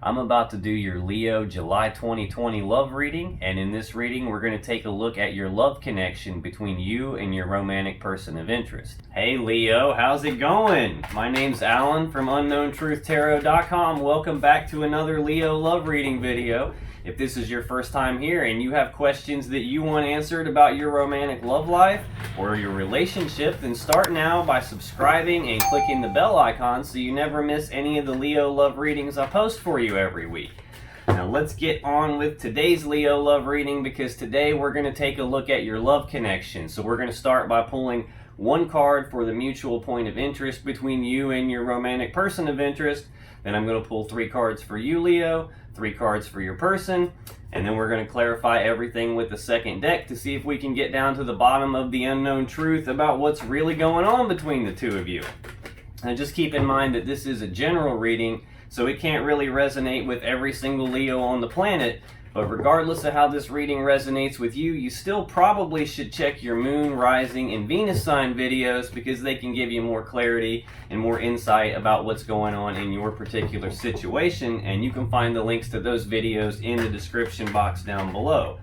I'm about to do your Leo July 2020 love reading, and in this reading we're going to take a look at your love connection between you and your romantic person of interest. Hey Leo, how's it going? My name's Alan from UnknownTruthTarot.com. Welcome back to another Leo love reading video. If this is your first time here and you have questions that you want answered about your romantic love life or your relationship, then start now by subscribing and clicking the bell icon so you never miss any of the Leo love readings I post for you every week. Now let's get on with today's Leo love reading, because today we're going to take a look at your love connection. So we're going to start by pulling one card for the mutual point of interest between you and your romantic person of interest. Then I'm going to pull 3 cards for you, Leo, 3 cards for your person, and then we're going to clarify everything with the second deck to see if we can get down to the bottom of the unknown truth about what's really going on between the two of you. And just keep in mind that this is a general reading, so it can't really resonate with every single Leo on the planet. But regardless of how this reading resonates with you, you still probably should check your moon, rising, and Venus sign videos, because they can give you more clarity and more insight about what's going on in your particular situation, and you can find the links to those videos in the description box down below.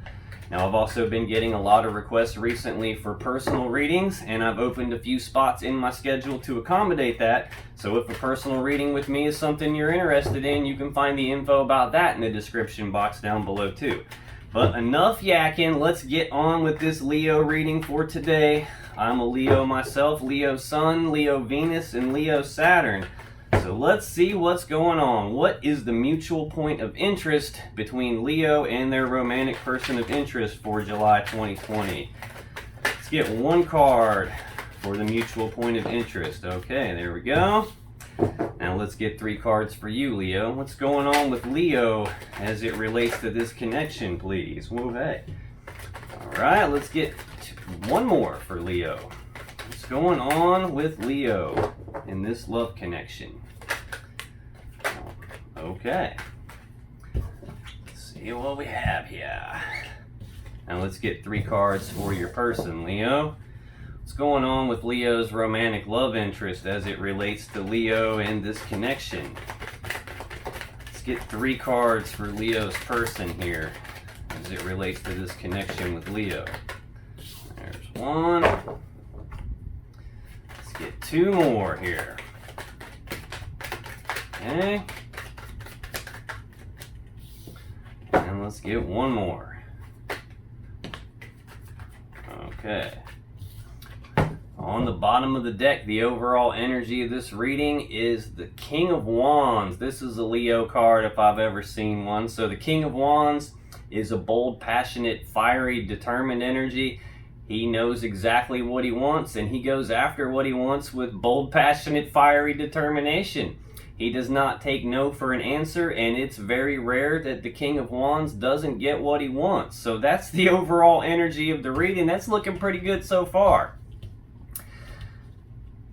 Now, I've also been getting a lot of requests recently for personal readings, and I've opened a few spots in my schedule to accommodate that. So if a personal reading with me is something you're interested in, you can find the info about that in the description box down below too. But enough yakking, let's get on with this Leo reading for today. I'm a Leo myself, Leo Sun, Leo Venus, and Leo Saturn. So let's see what's going on. What is the mutual point of interest between Leo and their romantic person of interest for July 2020? Let's get one card for the mutual point of interest. Okay, there we go. Now let's get 3 cards for you, Leo. What's going on with Leo as it relates to this connection, please? Whoa, hey. All right, let's get one more for Leo. What's going on with Leo in this love connection? Okay, let's see what we have here. Now let's get 3 cards for your person, Leo. What's going on with Leo's romantic love interest as it relates to Leo and this connection? Let's get 3 cards for Leo's person here as it relates to this connection with Leo. There's one. Let's get 2 more here. Okay. And let's get 1 more. Okay. On the bottom of the deck, the overall energy of this reading is the King of Wands. This is a Leo card if I've ever seen one. So the King of Wands is a bold, passionate, fiery, determined energy. He knows exactly what he wants, and he goes after what he wants with bold, passionate, fiery determination. He does not take no for an answer, and it's very rare that the King of Wands doesn't get what he wants. So that's the overall energy of the reading. That's looking pretty good so far.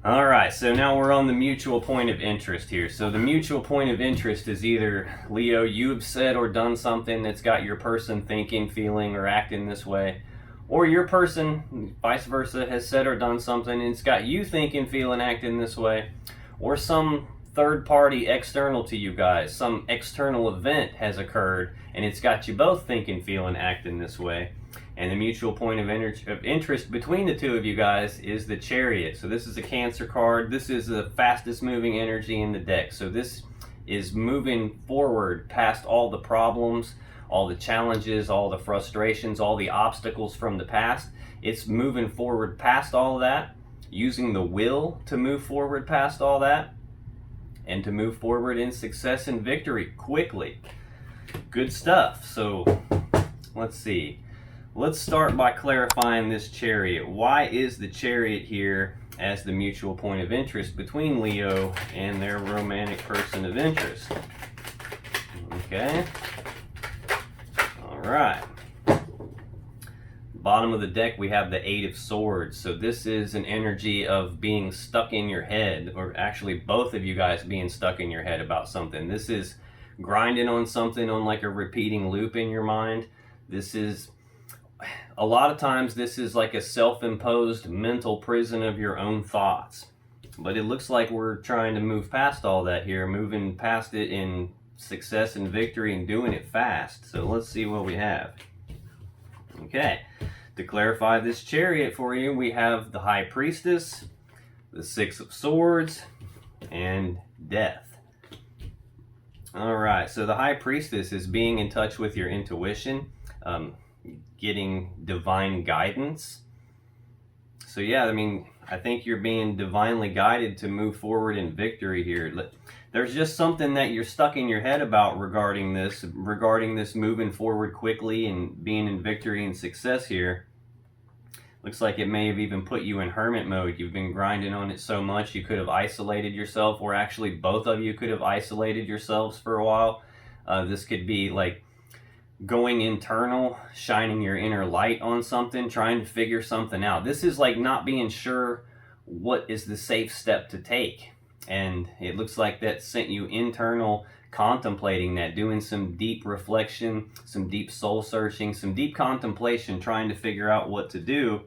All right, so now we're on the mutual point of interest here. So the mutual point of interest is either, Leo, you have said or done something that's got your person thinking, feeling, or acting this way, or your person, vice versa, has said or done something and it's got you thinking, feeling, acting this way, or some third party external to you guys, some external event has occurred and it's got you both thinking, feeling, acting this way. And the mutual point of interest between the two of you guys is the Chariot. So this is a Cancer card. This is the fastest moving energy in the deck. So this is moving forward past all the problems, all the challenges, all the frustrations, all the obstacles from the past. It's moving forward past all of that, using the will to move forward past all that, and to move forward in success and victory quickly. Good stuff. So let's see. Let's start by clarifying this Chariot. Why is the Chariot here as the mutual point of interest between Leo and their romantic person of interest? Okay. All right. Bottom of the deck, we have the 8 of Swords. So this is an energy of being stuck in your head, or actually both of you guys being stuck in your head about something. This is grinding on something, on like a repeating loop in your mind. This is, a lot of times, this is like a self-imposed mental prison of your own thoughts. But it looks like we're trying to move past all that here, moving past it in success and victory and doing it fast. So let's see what we have. Okay, to clarify this Chariot for you, we have the High Priestess, the Six of Swords, and Death. All right, so the High Priestess is being in touch with your intuition, getting divine guidance. So yeah, I mean, I think you're being divinely guided to move forward in victory here. There's just something that you're stuck in your head about regarding this moving forward quickly and being in victory and success here. Looks like it may have even put you in hermit mode. You've been grinding on it so much you could have isolated yourself, or actually both of you could have isolated yourselves for a while. This could be like going internal, shining your inner light on something, trying to figure something out. This is like not being sure what is the safe step to take. And it looks like that sent you internal, contemplating that, doing some deep reflection, some deep soul searching, some deep contemplation, trying to figure out what to do.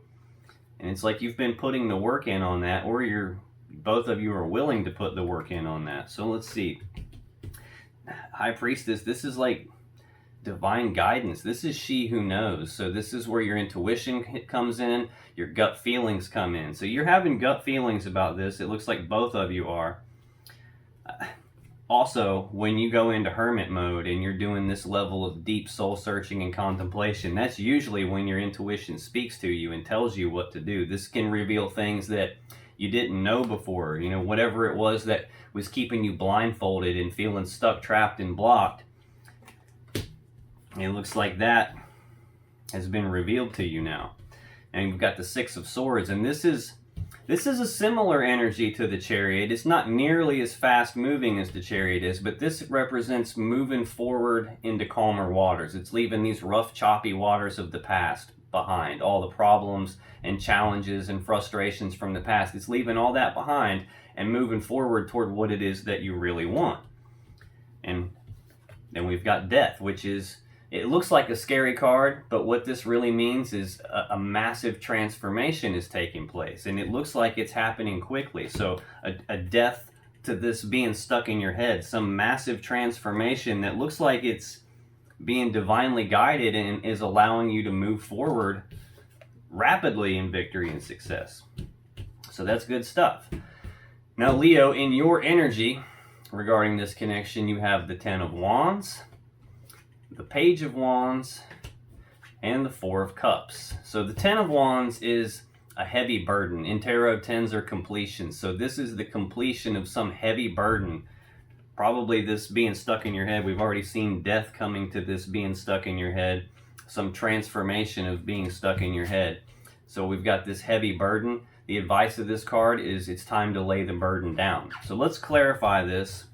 And it's like you've been putting the work in on that, or both of you are willing to put the work in on that. So let's see. High Priestess, this is like divine guidance. This is she who knows. So this is where your intuition comes in, your gut feelings come in. So you're having gut feelings about this. It looks like both of you are. Also, when you go into hermit mode and you're doing this level of deep soul searching and contemplation, that's usually when your intuition speaks to you and tells you what to do. This can reveal things that you didn't know before. You know, whatever it was that was keeping you blindfolded and feeling stuck, trapped, and blocked. It looks like that has been revealed to you now. And you've got the Six of Swords, and this is a similar energy to the Chariot. It's not nearly as fast moving as the Chariot is, but this represents moving forward into calmer waters. It's leaving these rough, choppy waters of the past behind, all the problems and challenges and frustrations from the past. It's leaving all that behind and moving forward toward what it is that you really want. And then we've got Death, which is, it looks like a scary card, but what this really means is a massive transformation is taking place, and it looks like it's happening quickly. So a death to this being stuck in your head, some massive transformation that looks like it's being divinely guided and is allowing you to move forward rapidly in victory and success. So that's good stuff. Now, Leo, in your energy regarding this connection, you have the Ten of Wands, the Page of Wands, and the Four of Cups. So the Ten of Wands is a heavy burden. In tarot, tens are completion. So this is the completion of some heavy burden. Probably this being stuck in your head. We've already seen death coming to this being stuck in your head. Some transformation of being stuck in your head. So we've got this heavy burden. The advice of this card is it's time to lay the burden down. So let's clarify this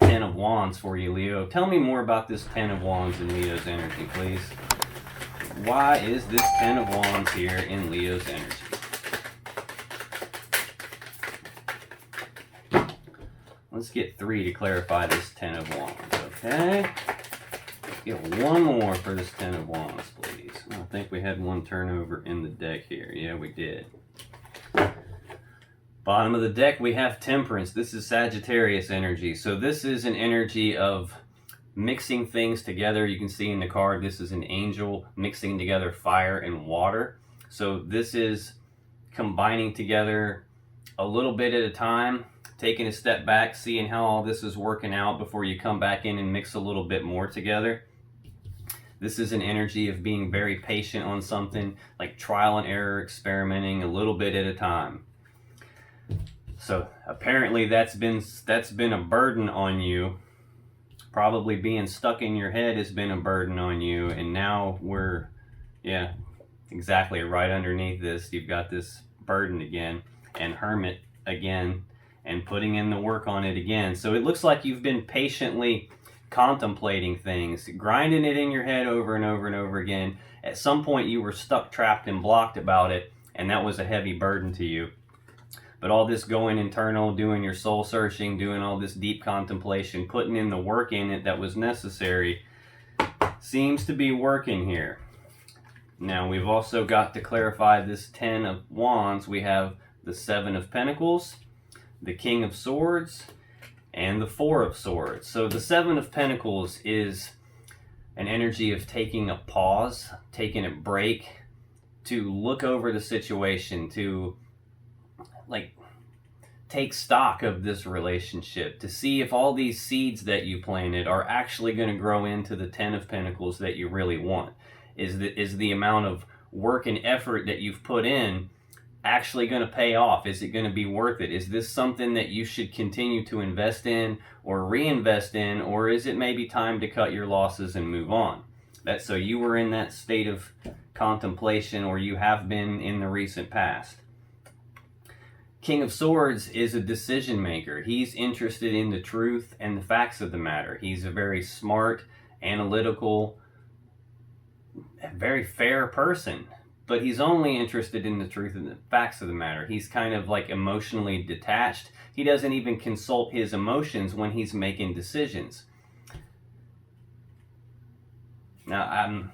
Ten of Wands for you, Leo. Tell me more about this Ten of Wands in Leo's energy, please. Why is this Ten of Wands here in Leo's energy? Let's get 3 to clarify this Ten of Wands, okay? Let's get one more for this Ten of Wands, please. I think we had one turnover in the deck here. Yeah, we did. Bottom of the deck, we have Temperance. This is Sagittarius energy. So this is an energy of mixing things together. You can see in the card, this is an angel mixing together fire and water. So this is combining together a little bit at a time, taking a step back, seeing how all this is working out before you come back in and mix a little bit more together. This is an energy of being very patient on something, like trial and error, experimenting a little bit at a time. So apparently that's been a burden on you. Probably being stuck in your head has been a burden on you, and now we're, yeah, exactly right underneath this. You've got this burden again, and Hermit again, and putting in the work on it again. So it looks like you've been patiently contemplating things, grinding it in your head over and over and over again. At some point you were stuck, trapped, and blocked about it, and that was a heavy burden to you. But all this going internal, doing your soul searching, doing all this deep contemplation, putting in the work in it that was necessary, seems to be working here. Now we've also got to clarify this Ten of Wands. We have the Seven of Pentacles, the King of Swords, and the Four of Swords. So the Seven of Pentacles is an energy of taking a pause, taking a break, to look over the situation, to like take stock of this relationship, to see if all these seeds that you planted are actually going to grow into the Ten of Pentacles that you really want. Is the amount of work and effort that you've put in actually going to pay off? Is it going to be worth it? Is this something that you should continue to invest in or reinvest in, or is it maybe time to cut your losses and move on? So you were in that state of contemplation, or you have been in the recent past. King of Swords is a decision maker. He's interested in the truth and the facts of the matter. He's a very smart, analytical, very fair person, but he's only interested in the truth and the facts of the matter. He's kind of like emotionally detached. He doesn't even consult his emotions when he's making decisions. Now,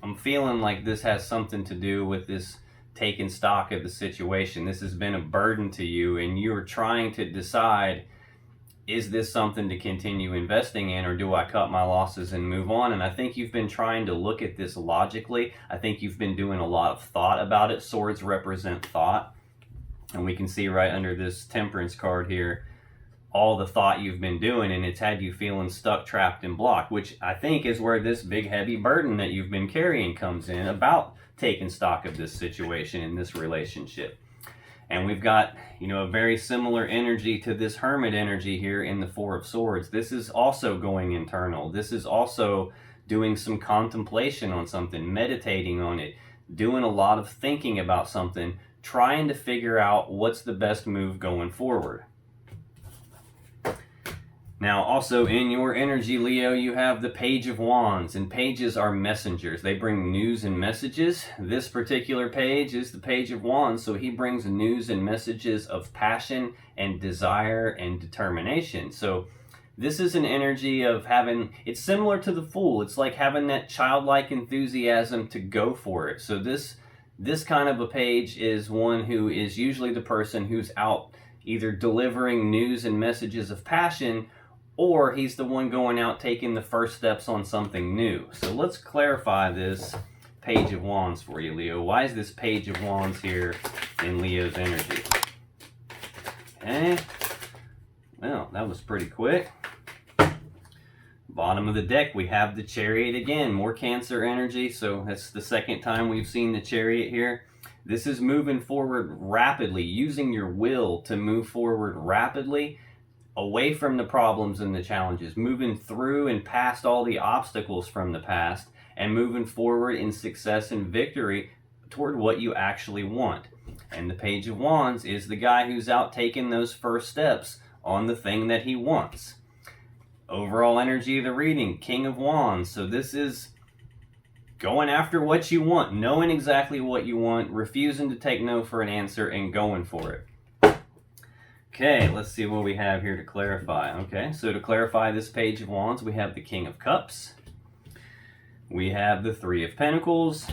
I'm feeling like this has something to do with this taking stock of the situation. This has been a burden to you, and you're trying to decide, is this something to continue investing in, or do I cut my losses and move on? And I think you've been trying to look at this logically. I think you've been doing a lot of thought about it. Swords represent thought, and we can see right under this Temperance card here all the thought you've been doing, and it's had you feeling stuck, trapped, and blocked, which I think is where this big heavy burden that you've been carrying comes in, about taking stock of this situation in this relationship. And we've got, a very similar energy to this Hermit energy here in the Four of Swords. This is also going internal. This is also doing some contemplation on something, meditating on it, doing a lot of thinking about something, trying to figure out what's the best move going forward. Now, also in your energy, Leo, you have the Page of Wands, and pages are messengers. They bring news and messages. This particular page is the Page of Wands, so he brings news and messages of passion and desire and determination. So this is an energy of it's similar to the Fool. It's like having that childlike enthusiasm to go for it. So this kind of a page is one who is usually the person who's out either delivering news and messages of passion, or he's the one going out taking the first steps on something new. So let's clarify this Page of Wands for you, Leo. Why is this Page of Wands here in Leo's energy? Okay. Well, that was pretty quick. Bottom of the deck, we have the Chariot again. More Cancer energy, so that's the second time we've seen the Chariot here. This is moving forward rapidly, using your will to move forward rapidly, away from the problems and the challenges, moving through and past all the obstacles from the past, and moving forward in success and victory toward what you actually want. And the Page of Wands is the guy who's out taking those first steps on the thing that he wants. Overall energy of the reading, King of Wands. So this is going after what you want, knowing exactly what you want, refusing to take no for an answer, and going for it. Okay, let's see what we have here to clarify. Okay, so to clarify this Page of Wands, we have the King of Cups, we have the Three of Pentacles,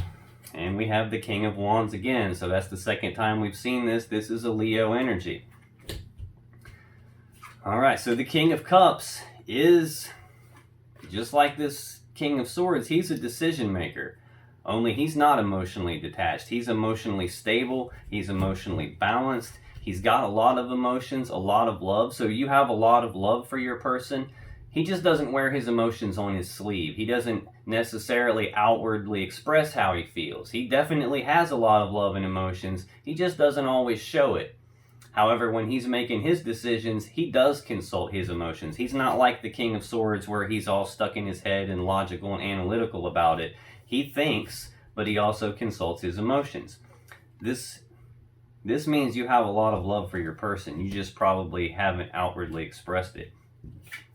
and we have the King of Wands again. So that's the second time we've seen this. This is a Leo energy. All right, so the King of Cups is just like this King of Swords. He's a decision maker, only he's not emotionally detached. He's emotionally stable. He's emotionally balanced. He's got a lot of emotions, a lot of love. So you have a lot of love for your person. He just doesn't wear his emotions on his sleeve. He doesn't necessarily outwardly express how he feels. He definitely has a lot of love and emotions. He just doesn't always show it. However, when he's making his decisions, he does consult his emotions. He's not like the King of Swords where he's all stuck in his head and logical and analytical about it. He thinks, but he also consults his emotions. This means you have a lot of love for your person. You just probably haven't outwardly expressed it.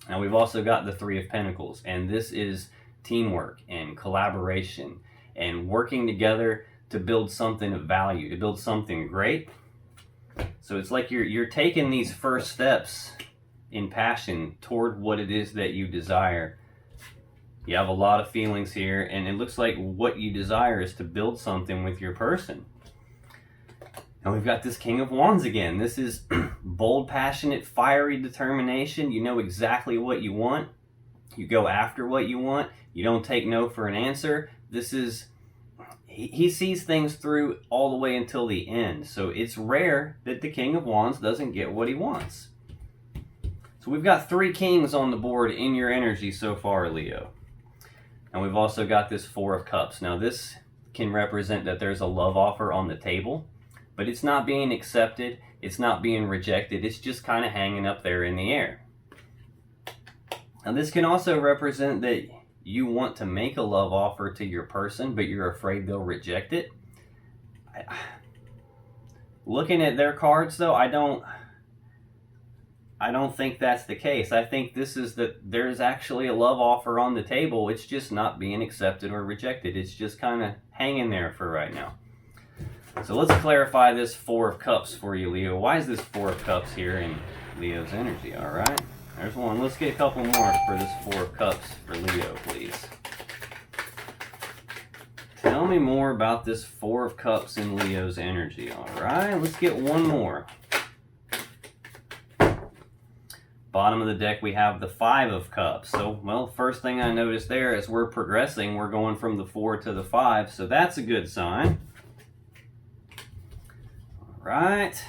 Now we've also got the Three of Pentacles, and this is teamwork and collaboration and working together to build something of value, to build something great. So it's like you're taking these first steps in passion toward what it is that you desire. You have a lot of feelings here, and it looks like what you desire is to build something with your person. And we've got this King of Wands again. This is bold, passionate, fiery determination. You know exactly what you want. You go after what you want. You don't take no for an answer. This is, he sees things through all the way until the end. So it's rare that the King of Wands doesn't get what he wants. So we've got 3 kings on the board in your energy so far, Leo. And we've also got this 4 of Cups. Now this can represent that there's a love offer on the table, but it's not being accepted. It's not being rejected. It's just kind of hanging up there in the air. Now this can also represent that you want to make a love offer to your person, but you're afraid they'll reject it. Looking at their cards though, I don't think that's the case. I think this is that there's actually a love offer on the table. It's just not being accepted or rejected. It's just kind of hanging there for right now. So let's clarify this 4 of Cups for you, Leo. Why is this 4 of Cups here in Leo's energy? All right. There's one. Let's get a couple more for this 4 of Cups for Leo, please. Tell me more about this 4 of Cups in Leo's energy. All right, let's get one more. Bottom of the deck, we have the 5 of Cups. So, well, first thing I noticed there is we're progressing. We're going from the 4 to the 5, so that's a good sign. All right.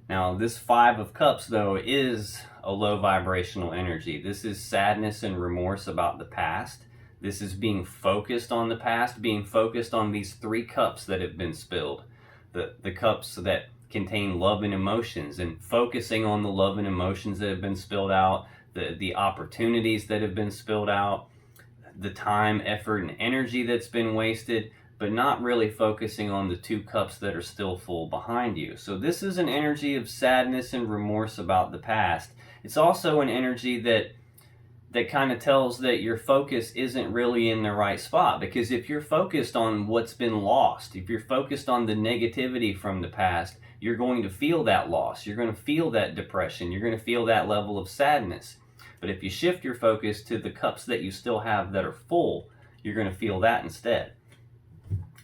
Now, this 5 of Cups, though, is a low vibrational energy. This is sadness and remorse about the past. This is being focused on the past, being focused on these 3 cups that have been spilled. The cups that contain love and emotions, and focusing on the love and emotions that have been spilled out, the opportunities that have been spilled out, the time, effort, and energy that's been wasted, but not really focusing on the 2 cups that are still full behind you. So this is an energy of sadness and remorse about the past. It's also an energy that kind of tells that your focus isn't really in the right spot, because if you're focused on what's been lost, if you're focused on the negativity from the past, you're going to feel that loss. You're going to feel that depression. You're going to feel that level of sadness. But if you shift your focus to the cups that you still have that are full, you're going to feel that instead.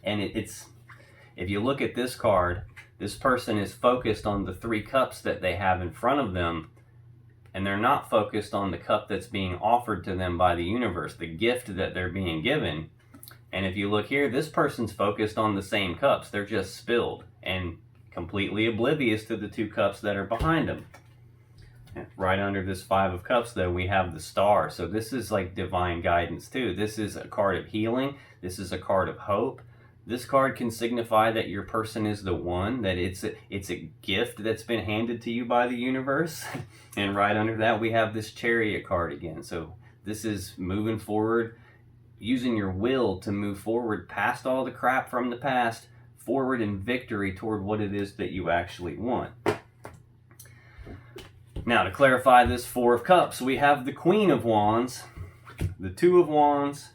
And it's, if you look at this card, this person is focused on the 3 cups that they have in front of them, and they're not focused on the cup that's being offered to them by the universe, the gift that they're being given. And if you look here, this person's focused on the same cups. They're just spilled and completely oblivious to the 2 cups that are behind them. And right under this 5 of Cups, though, we have the Star. So this is like divine guidance, too. This is a card of healing. This is a card of hope. This card can signify that your person is the one, that it's a gift that's been handed to you by the universe. And right under that, we have this Chariot card again. So this is moving forward, using your will to move forward past all the crap from the past, forward in victory toward what it is that you actually want. Now, to clarify this 4 of Cups, we have the Queen of Wands, the 2 of Wands,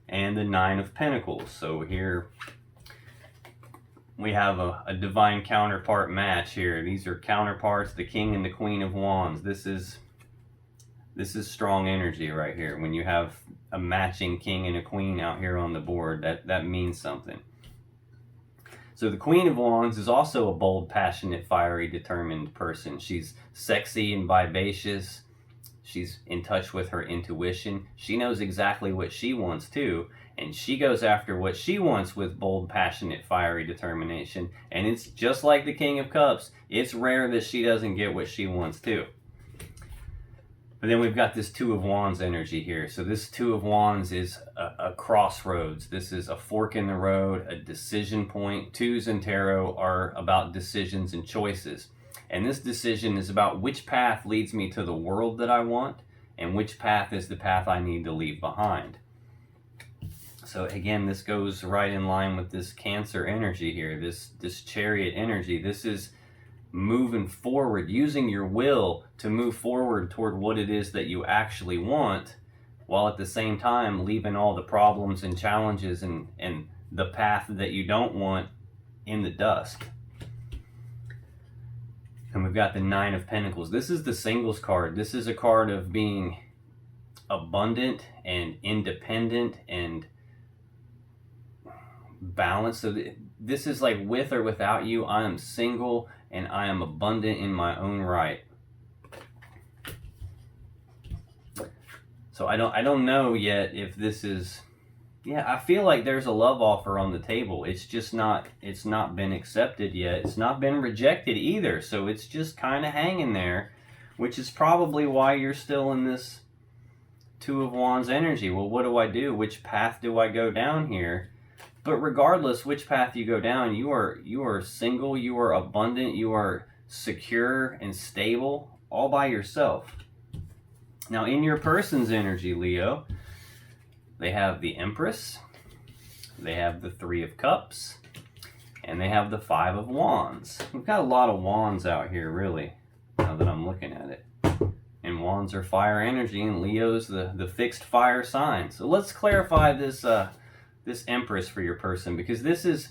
and the 9 of Pentacles. So here we have a divine counterpart match here. These are counterparts, the King and the Queen of Wands. This is strong energy right here. When you have a matching King and a Queen out here on the board, that means something. So the Queen of Wands is also a bold, passionate, fiery, determined person. She's sexy and vivacious. She's in touch with her intuition. She knows exactly what she wants too, and she goes after what she wants with bold, passionate, fiery determination. And it's just like the King of Cups. It's rare that she doesn't get what she wants too. But then we've got this 2 of Wands energy here. So this 2 of Wands is a crossroads. This is a fork in the road, a decision point. 2s in tarot are about decisions and choices. And this decision is about which path leads me to the world that I want, and which path is the path I need to leave behind. So again, this goes right in line with this Cancer energy here, this Chariot energy. This is moving forward, using your will to move forward toward what it is that you actually want, while at the same time leaving all the problems and challenges and the path that you don't want in the dust. And we've got the 9 of Pentacles. This is the singles card. This is a card of being abundant and independent and balanced. So this is like with or without you, I am single and I am abundant in my own right. So I don't know yet if this is, yeah, I feel like there's a love offer on the table. It's just not, it's not been accepted yet. It's not been rejected either. So it's just kind of hanging there, which is probably why you're still in this Two of Wands energy. Well, what do I do? Which path do I go down here? But regardless which path you go down, you are single, you are abundant, you are secure and stable all by yourself. Now in your person's energy, Leo, they have the Empress, they have the Three of Cups, and they have the Five of Wands. We've got a lot of wands out here, really, now that I'm looking at it. And wands are fire energy, and Leo's the fixed fire sign. So let's clarify this this Empress for your person, because this is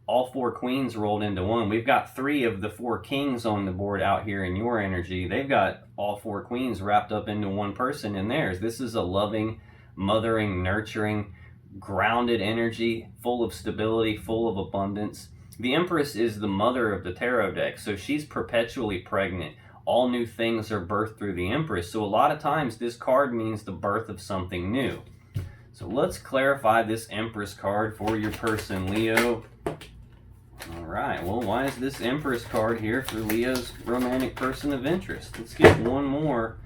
all four queens rolled into one. We've got 3 of the 4 kings on the board out here in your energy. They've got all 4 queens wrapped up into one person in theirs. This is a loving, mothering, nurturing, grounded energy, full of stability, full of abundance. The Empress is the mother of the tarot deck, so she's perpetually pregnant. All new things are birthed through the Empress. So a lot of times this card means the birth of something new. So let's clarify this Empress card for your person, Leo. All right, well, why is this Empress card here for Leo's romantic person of interest? Let's get one more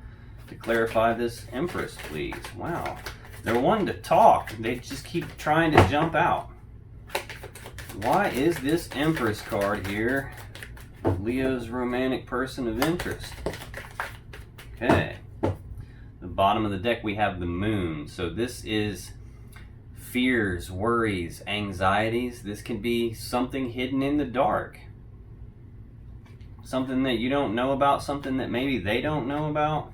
to clarify this Empress, please. Wow, they're wanting to talk. They just keep trying to jump out. Why is this Empress card here for Leo's romantic person of interest? Okay. The bottom of the deck, we have the Moon. So this is fears, worries, anxieties. This can be something hidden in the dark. Something that you don't know about, something that maybe they don't know about.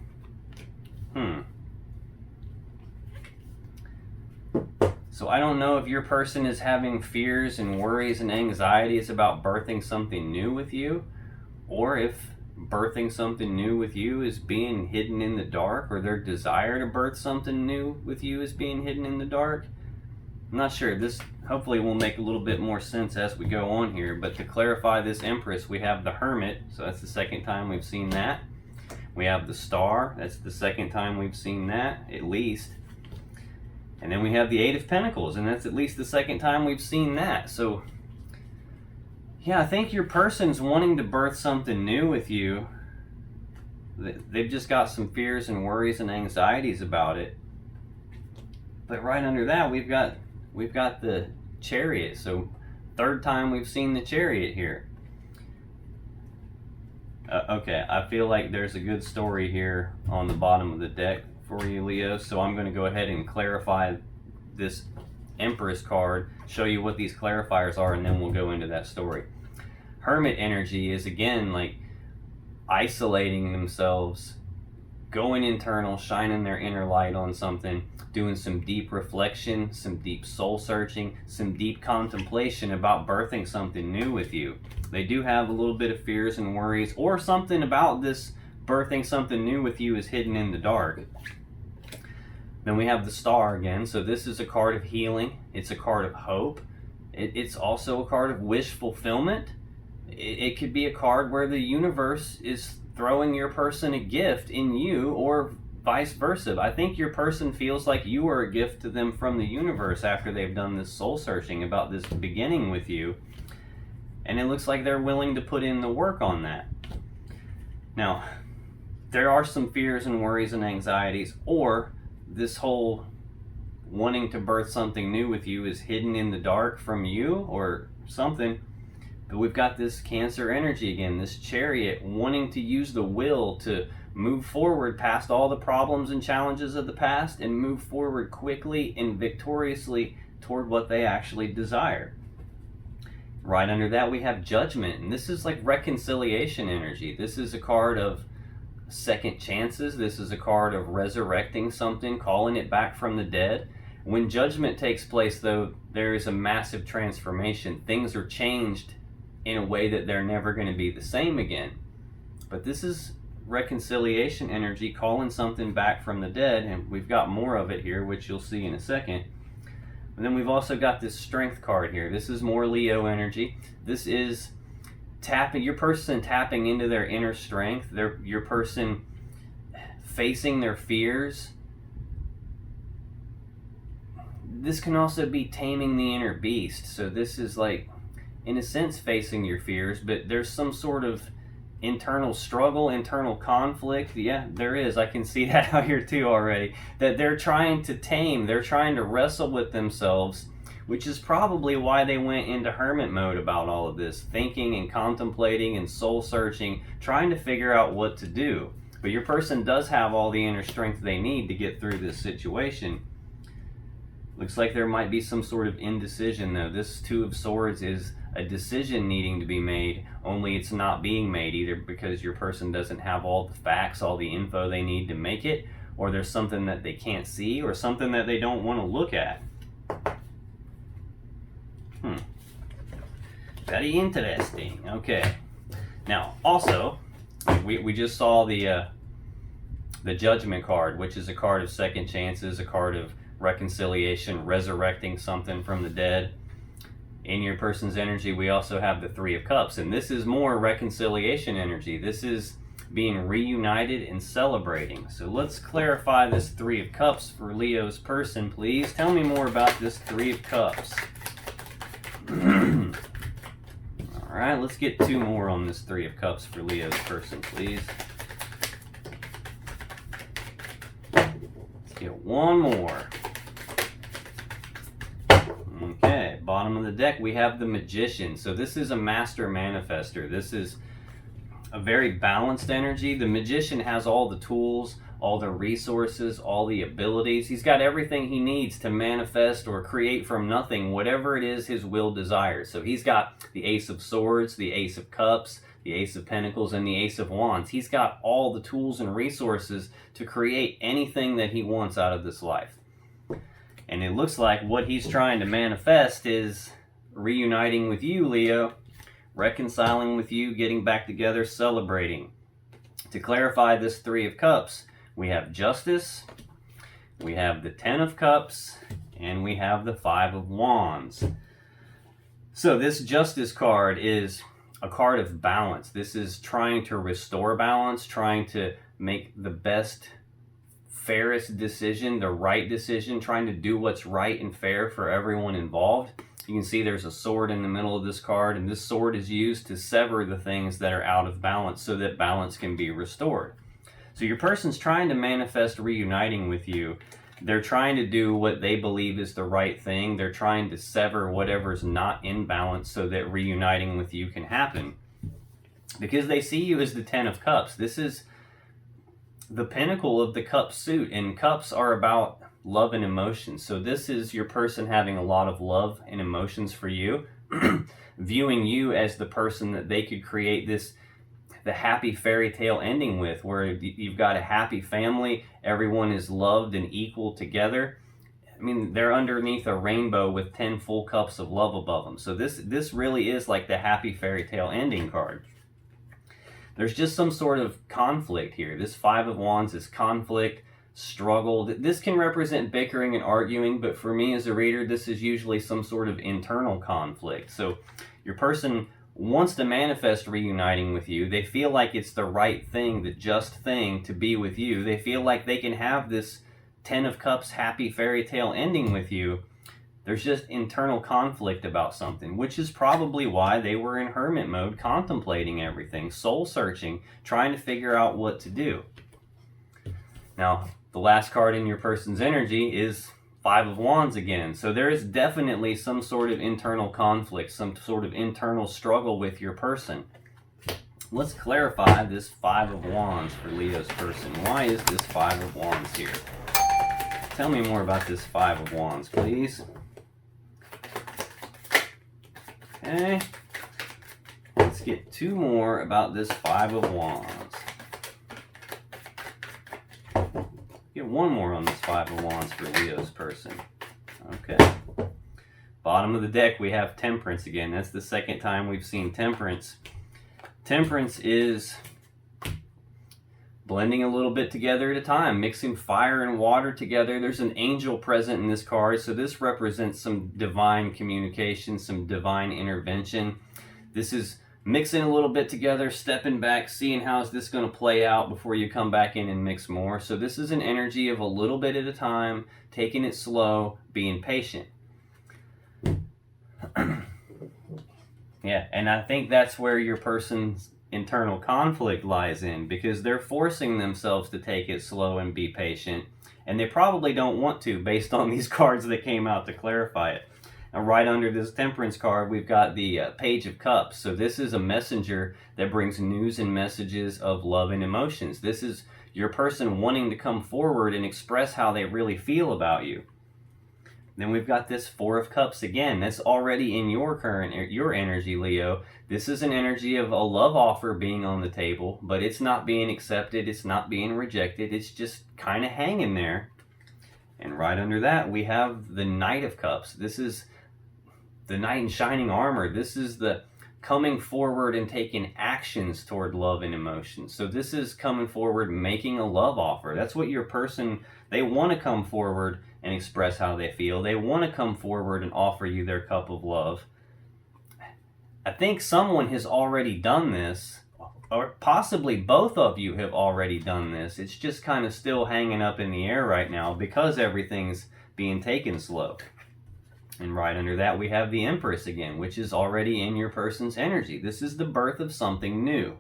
So I don't know if your person is having fears and worries and anxieties about birthing something new with you, or if birthing something new with you is being hidden in the dark, or their desire to birth something new with you is being hidden in the dark. I'm not sure. This hopefully will make a little bit more sense as we go on here. But to clarify this Empress, we have the Hermit. So that's the second time we've seen that. We have the Star. That's the second time we've seen that, at least. And then we have the Eight of Pentacles, and that's at least the second time we've seen that. So yeah, I think your person's wanting to birth something new with you. They've just got some fears and worries and anxieties about it. But right under that, we've got the Chariot. So third time we've seen the Chariot here. Okay, I feel like there's a good story here on the bottom of the deck for you, Leo. So I'm going to go ahead and clarify this Empress card, show you what these clarifiers are, and then we'll go into that story. Hermit energy is, again, like isolating themselves, going internal, shining their inner light on something, doing some deep reflection, some deep soul searching, some deep contemplation about birthing something new with you. They do have a little bit of fears and worries, or something about this birthing something new with you is hidden in the dark. Then we have the Star again. So this is a card of healing. It's a card of hope. It's also a card of wish fulfillment. It could be a card where the universe is throwing your person a gift in you, or vice versa. I think your person feels like you are a gift to them from the universe after they've done this soul searching about this beginning with you. And it looks like they're willing to put in the work on that. Now, there are some fears and worries and anxieties, or this whole wanting to birth something new with you is hidden in the dark from you or something. But we've got this Cancer energy again, this Chariot, wanting to use the will to move forward past all the problems and challenges of the past and move forward quickly and victoriously toward what they actually desire. Right under that, we have Judgment, and this is like reconciliation energy. This is a card of second chances. This is a card of resurrecting something, calling it back from the dead. When Judgment takes place, though, there is a massive transformation. Things are changed in a way that they're never going to be the same again. But this is reconciliation energy, calling something back from the dead, and we've got more of it here, which you'll see in a second. And then we've also got this Strength card here. This is more Leo energy. This is your person tapping into their inner strength, your person facing their fears. This can also be taming the inner beast. So this is like, in a sense, facing your fears, but there's some sort of internal struggle, internal conflict. Yeah, there is. I can see that out here too already. That they're trying to tame, they're trying to wrestle with themselves, which is probably why they went into hermit mode about all of this, thinking and contemplating and soul searching, trying to figure out what to do. But your person does have all the inner strength they need to get through this situation. Looks like there might be some sort of indecision though. This Two of Swords is a decision needing to be made, only it's not being made, either because your person doesn't have all the facts, all the info they need to make it, or there's something that they can't see, or something that they don't want to look at. Very interesting. Okay. Now, also, we just saw the Judgment card, which is a card of second chances, a card of reconciliation, resurrecting something from the dead. In your person's energy, we also have the Three of Cups, and this is more reconciliation energy. This is being reunited and celebrating. So let's clarify this Three of Cups for Leo's person, please. Tell me more about this Three of Cups. All right, let's get two more on this Three of Cups for Leo's person, please. Let's get one more. Okay, bottom of the deck, we have the Magician. So this is a master manifester. This is a very balanced energy. The Magician has all the tools, all the resources, all the abilities. He's got everything he needs to manifest or create from nothing whatever it is his will desires. So he's got the Ace of Swords, the Ace of Cups, the Ace of Pentacles, and the Ace of Wands. He's got all the tools and resources to create anything that he wants out of this life. And it looks like what he's trying to manifest is reuniting with you, Leo, reconciling with you, getting back together, celebrating. To clarify this Three of Cups, we have Justice, we have the Ten of Cups, and we have the Five of Wands. So this Justice card is a card of balance. This is trying to restore balance, trying to make the best, fairest decision, the right decision, trying to do what's right and fair for everyone involved. You can see there's a sword in the middle of this card, and this sword is used to sever the things that are out of balance so that balance can be restored. So your person's trying to manifest reuniting with you. They're trying to do what they believe is the right thing. They're trying to sever whatever's not in balance so that reuniting with you can happen. Because they see you as the Ten of Cups. This is the pinnacle of the cup suit, and cups are about love and emotions. So this is your person having a lot of love and emotions for you, viewing you as the person that they could create the happy fairy tale ending with, where you've got a happy family, everyone is loved and equal together. I mean, they're underneath a rainbow with 10 full cups of love above them. So this really is like the happy fairy tale ending card. There's just some sort of conflict here. This Five of Wands is conflict, struggle. This can represent bickering and arguing, but for me as a reader, this is usually some sort of internal conflict. So your person wants to manifest reuniting with you. They feel like it's the right thing, the just thing to be with you. They feel like they can have this Ten of Cups happy fairy tale ending with you. There's just internal conflict about something, which is probably why they were in hermit mode, contemplating everything, soul searching, trying to figure out what to do. Now, the last card in your person's energy is Five of Wands again. So there is definitely some sort of internal conflict, some sort of internal struggle with your person. Let's clarify this Five of Wands for Leo's person. Why is this Five of Wands here? Tell me more about this Five of Wands, please. Okay, let's get two more about this Five of Wands. Get one more on this Five of Wands for Leo's person. Okay. Bottom of the deck, we have Temperance again. That's the second time we've seen Temperance. Temperance is blending a little bit together at a time, mixing fire and water together. There's an angel present in this card, so this represents some divine communication, some divine intervention. This is mixing a little bit together, stepping back, seeing how is this going to play out before you come back in and mix more. So this is an energy of a little bit at a time, taking it slow, being patient. Yeah, and I think that's where your person's internal conflict lies in, because they're forcing themselves to take it slow and be patient, and they probably don't want to based on these cards that came out to clarify it. Now, right under this Temperance card, we've got the Page of Cups. So this is a messenger that brings news and messages of love and emotions. This is your person wanting to come forward and express how they really feel about you. Then we've got this Four of Cups again. That's already in your energy, Leo. This is an energy of a love offer being on the table, but it's not being accepted. It's not being rejected. It's just kind of hanging there. And right under that, we have the Knight of Cups. This is the knight in shining armor. This is the coming forward and taking actions toward love and emotion. So this is coming forward, making a love offer. That's what your person, they want to come forward and express how they feel. They want to come forward and offer you their cup of love. I think someone has already done this, or possibly both of you have already done this. It's just kind of still hanging up in the air right now because everything's being taken slow. And right under that, we have the Empress again, which is already in your person's energy. This is the birth of something new.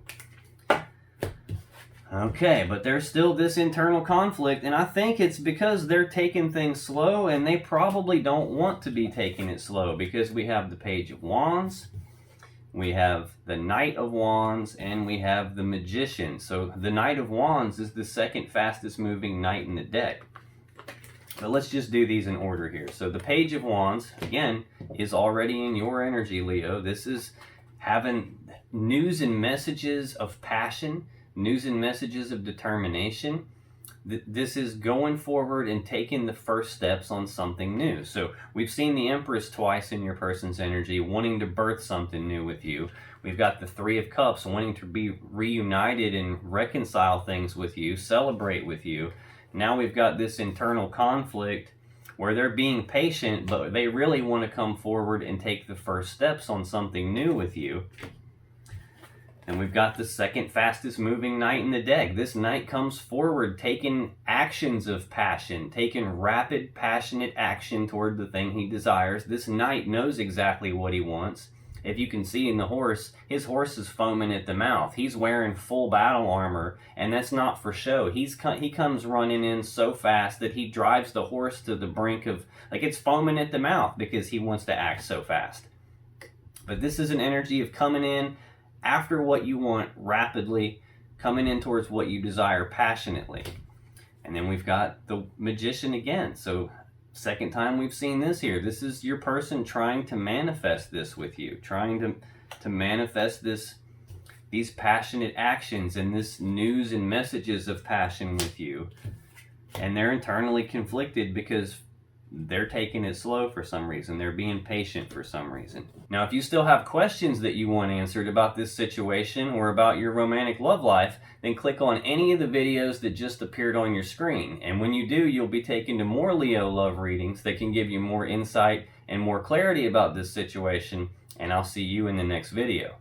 Okay, but there's still this internal conflict, and I think it's because they're taking things slow, and they probably don't want to be taking it slow, because we have the Page of Wands, we have the Knight of Wands, and we have the Magician. So the Knight of Wands is the second fastest moving knight in the deck. But let's just do these in order here. So the Page of Wands, again, is already in your energy, Leo. This is having news and messages of passion, news and messages of determination. This is going forward and taking the first steps on something new. So we've seen the Empress twice in your person's energy, wanting to birth something new with you. We've got the Three of Cups, wanting to be reunited and reconcile things with you, celebrate with you. Now we've got this internal conflict where they're being patient, but they really want to come forward and take the first steps on something new with you. And we've got the second fastest moving knight in the deck. This knight comes forward taking actions of passion, taking rapid, passionate action toward the thing he desires. This knight knows exactly what he wants. If you can see in the horse, his horse is foaming at the mouth. He's wearing full battle armor, and that's not for show. He comes running in so fast that he drives the horse to the brink of, like, it's foaming at the mouth because he wants to act so fast. But this is an energy of coming in after what you want rapidly, coming in towards what you desire passionately. And then we've got the Magician again. So second time we've seen this here. This is your person trying to manifest this with you, trying to manifest these passionate actions and this news and messages of passion with you. And they're internally conflicted because they're taking it slow for some reason. They're being patient for some reason. Now, if you still have questions that you want answered about this situation or about your romantic love life, then click on any of the videos that just appeared on your screen. And when you do, you'll be taken to more Leo love readings that can give you more insight and more clarity about this situation. And I'll see you in the next video.